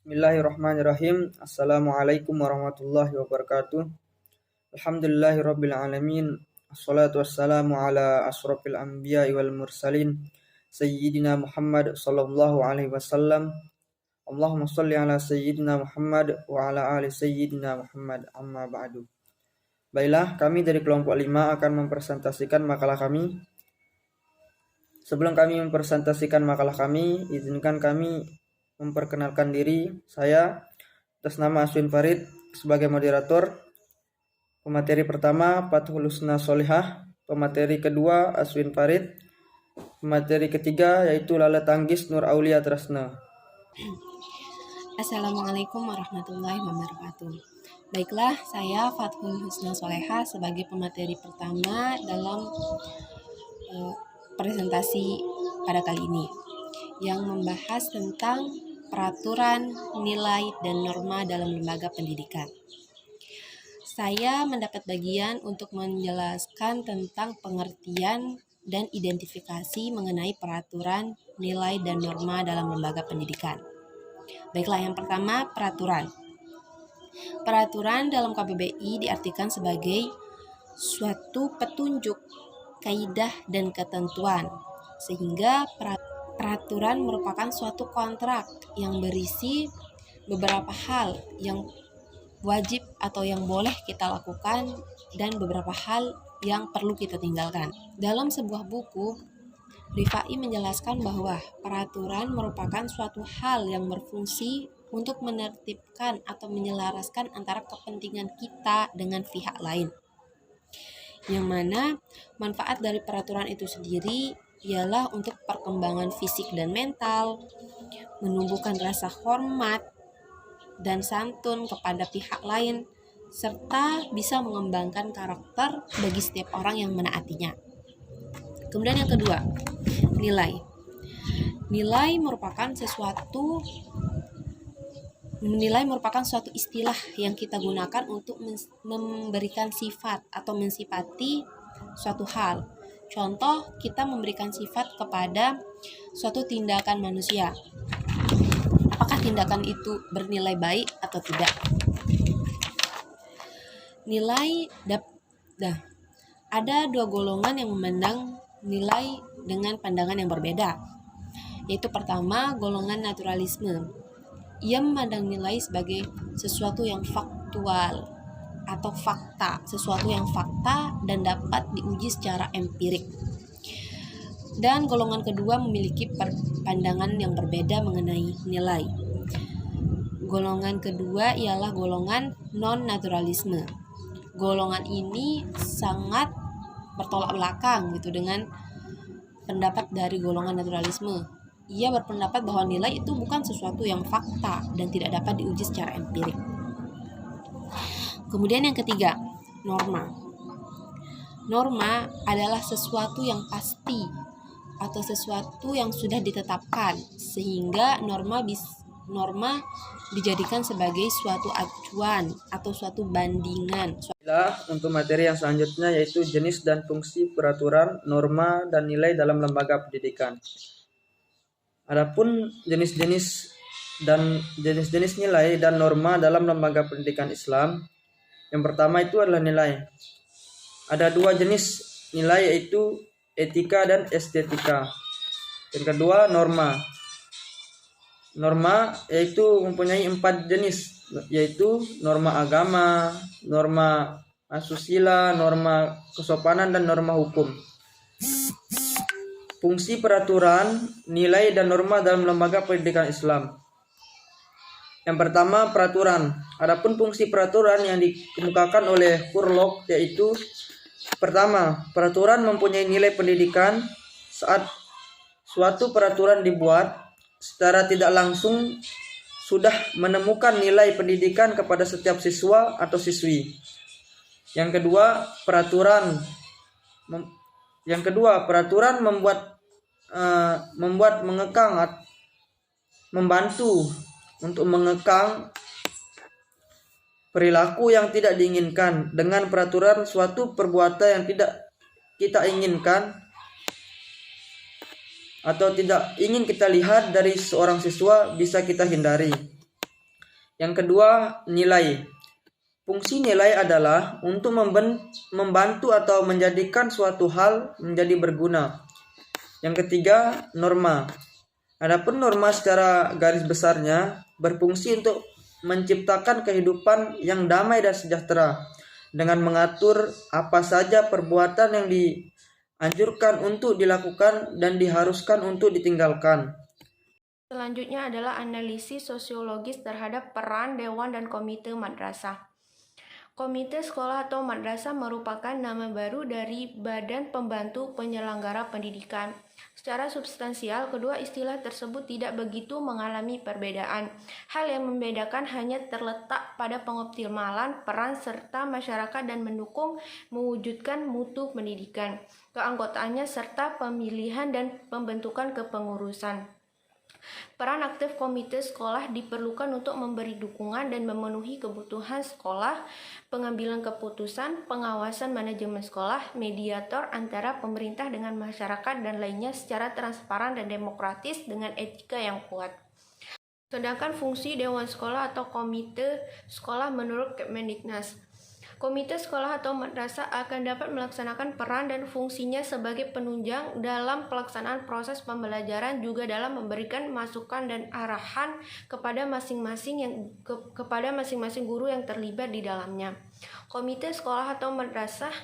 Bismillahirrahmanirrahim. Assalamualaikum warahmatullahi wabarakatuh. Alhamdulillahirabbil alamin. Assalatu wassalamu ala asrofil anbiya'i wal mursalin sayyidina Muhammad sallallahu alaihi wasallam. Allahumma shalli ala sayyidina Muhammad wa ala ali sayyidina Muhammad, amma ba'du. Baiklah, kami dari kelompok 5 akan mempresentasikan makalah kami. Sebelum kami mempresentasikan makalah kami, izinkan kami memperkenalkan diri. Saya atas nama Aswin Farid sebagai moderator. Pemateri pertama Fathul Husna Solihah, pemateri kedua Aswin Farid, pemateri ketiga yaitu Lala Tanggis Nur Aulia Trasna. Assalamualaikum warahmatullahi wabarakatuh. Baiklah, saya Fathul Husna Solihah sebagai pemateri pertama dalam presentasi pada kali ini yang membahas tentang peraturan, nilai, dan norma dalam lembaga pendidikan. Saya mendapat bagian untuk menjelaskan tentang pengertian dan identifikasi mengenai peraturan, nilai, dan norma dalam lembaga pendidikan. Baiklah, yang pertama, peraturan. Peraturan dalam KBBI diartikan sebagai suatu petunjuk, kaidah, dan ketentuan, sehingga peraturan merupakan suatu kontrak yang berisi beberapa hal yang wajib atau yang boleh kita lakukan dan beberapa hal yang perlu kita tinggalkan. Dalam sebuah buku, Rifai menjelaskan bahwa peraturan merupakan suatu hal yang berfungsi untuk menertibkan atau menyelaraskan antara kepentingan kita dengan pihak lain. Yang mana manfaat dari peraturan itu sendiri ialah untuk perkembangan fisik dan mental, menumbuhkan rasa hormat dan santun kepada pihak lain, serta bisa mengembangkan karakter bagi setiap orang yang menaatinya. Kemudian yang kedua, nilai. Nilai merupakan suatu istilah yang kita gunakan untuk memberikan sifat atau mensifati suatu hal. Contoh, kita memberikan sifat kepada suatu tindakan manusia. Apakah tindakan itu bernilai baik atau tidak? Nilai ada dua golongan yang memandang nilai dengan pandangan yang berbeda. Yaitu pertama, golongan naturalisme. Ia memandang nilai sebagai sesuatu yang faktual atau fakta, sesuatu yang fakta dan dapat diuji secara empirik. Dan golongan kedua memiliki pandangan yang berbeda mengenai nilai. Golongan kedua ialah golongan non-naturalisme. Golongan ini sangat bertolak belakang dengan pendapat dari golongan naturalisme. Ia berpendapat bahwa nilai itu bukan sesuatu yang fakta dan tidak dapat diuji secara empirik. Kemudian yang ketiga, norma. Norma adalah sesuatu yang pasti atau sesuatu yang sudah ditetapkan, sehingga norma dijadikan sebagai suatu acuan atau suatu bandingan. Untuk materi yang selanjutnya yaitu jenis dan fungsi peraturan, norma, dan nilai dalam lembaga pendidikan. Adapun jenis-jenis nilai dan norma dalam lembaga pendidikan Islam, yang pertama itu adalah nilai. Ada dua jenis nilai, yaitu etika dan estetika. Yang kedua, norma. Norma yaitu mempunyai 4 jenis, yaitu norma agama, norma asusila, norma kesopanan, dan norma hukum. Fungsi peraturan, nilai, dan norma dalam lembaga pendidikan Islam. Yang pertama, peraturan. Adapun fungsi peraturan yang dikemukakan oleh Kurlok yaitu pertama, peraturan mempunyai nilai pendidikan. Saat suatu peraturan dibuat, secara tidak langsung sudah menemukan nilai pendidikan kepada setiap siswa atau siswi. Yang kedua, peraturan membantu untuk mengekang perilaku yang tidak diinginkan. Dengan peraturan, suatu perbuatan yang tidak kita inginkan atau tidak ingin kita lihat dari seorang siswa bisa kita hindari. Yang kedua, nilai. Fungsi nilai adalah untuk membantu atau menjadikan suatu hal menjadi berguna. Yang ketiga, norma. Adapun norma secara garis besarnya berfungsi untuk menciptakan kehidupan yang damai dan sejahtera dengan mengatur apa saja perbuatan yang dianjurkan untuk dilakukan dan diharuskan untuk ditinggalkan. Selanjutnya adalah analisis sosiologis terhadap peran dewan dan komite madrasah. Komite sekolah atau madrasah merupakan nama baru dari Badan Pembantu Penyelenggara Pendidikan. Secara substansial, kedua istilah tersebut tidak begitu mengalami perbedaan. Hal yang membedakan hanya terletak pada pengoptimalan peran serta masyarakat dan mewujudkan mutu pendidikan, keanggotaannya serta pemilihan dan pembentukan kepengurusan. Peran aktif komite sekolah diperlukan untuk memberi dukungan dan memenuhi kebutuhan sekolah, pengambilan keputusan, pengawasan manajemen sekolah, mediator antara pemerintah dengan masyarakat dan lainnya secara transparan dan demokratis dengan etika yang kuat. Sedangkan fungsi Dewan Sekolah atau Komite Sekolah menurut Kemendiknas. Komite sekolah atau madrasah akan dapat melaksanakan peran dan fungsinya sebagai penunjang dalam pelaksanaan proses pembelajaran, juga dalam memberikan masukan dan arahan kepada masing-masing guru yang terlibat di dalamnya. Komite sekolah atau madrasah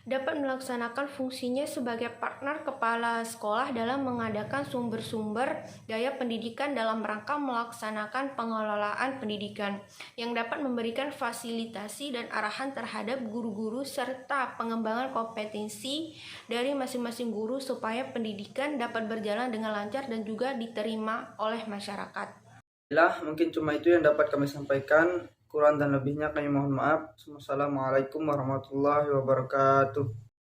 dapat melaksanakan fungsinya sebagai partner kepala sekolah dalam mengadakan sumber-sumber daya pendidikan dalam rangka melaksanakan pengelolaan pendidikan, yang dapat memberikan fasilitasi dan arahan terhadap guru-guru serta pengembangan kompetensi dari masing-masing guru supaya pendidikan dapat berjalan dengan lancar dan juga diterima oleh masyarakat. Mungkin cuma itu yang dapat kami sampaikan. Kurang dan lebihnya kami mohon maaf. Wassalamualaikum warahmatullahi wabarakatuh.